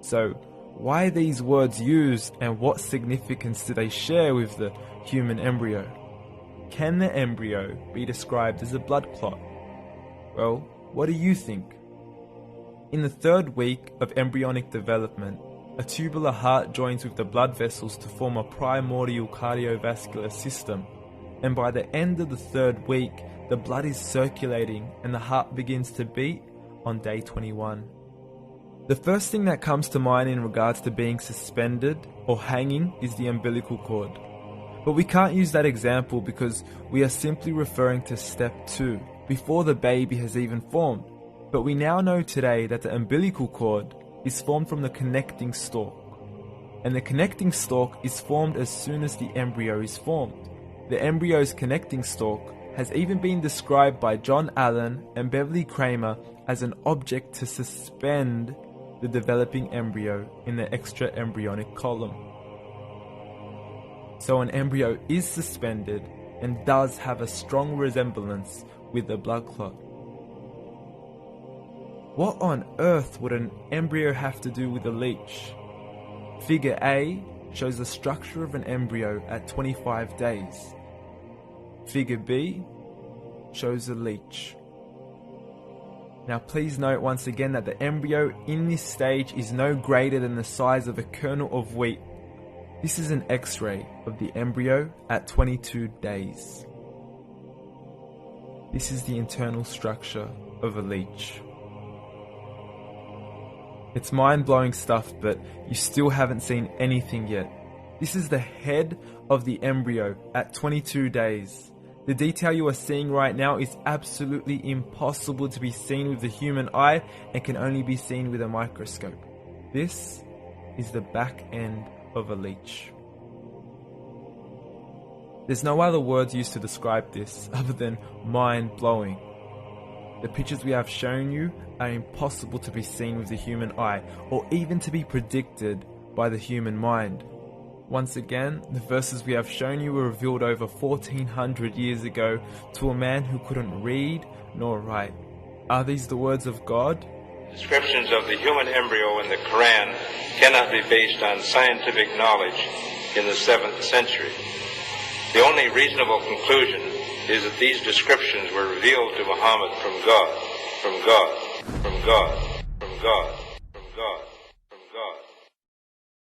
So, why are these words used, and what significance do they share with the human embryo? Can the embryo be described as a blood clot? Well, what do you think? In the 3rd week of embryonic development, a tubular heart joins with the blood vessels to form a primordial cardiovascular system, and by the end of the 3rd week, the blood is circulating and the heart begins to beat on day 21. The first thing that comes to mind in regards to being suspended or hanging is the umbilical cord. But we can't use that example because we are simply referring to step 2, before the baby has even formed. But we now know today that the umbilical cord is formed from the connecting stalk. And the connecting stalk is formed as soon as the embryo is formed. The embryo's connecting stalk has even been described by John Allen and Beverly Kramer as an object to suspend the developing embryo in the extra-embryonic column. So an embryo is suspended and does have a strong resemblance with a blood clot. What on earth would an embryo have to do with a leech? Figure A shows the structure of an embryo at 25 days. Figure B shows a leech. Now please note once again that the embryo in this stage is no greater than the size of a kernel of wheat. This is an X-ray of the embryo at 22 days. This is the internal structure of a leech. It's mind-blowing stuff, but you still haven't seen anything yet. This is the head of the embryo at 22 days. The detail you are seeing right now is absolutely impossible to be seen with the human eye and can only be seen with a microscope. This is the back end of a leech. There's no other words used to describe this other than mind-blowing. The pictures we have shown you are impossible to be seen with the human eye or even to be predicted by the human mind. Once again, the verses we have shown you were revealed over 1400 years ago to a man who couldn't read nor write. Are these the words of God? Descriptions of the human embryo in the Qur'an cannot be based on scientific knowledge in the 7th century. The only reasonable conclusion is that these descriptions were revealed to Muhammad from God, from God, from God, from God, from God.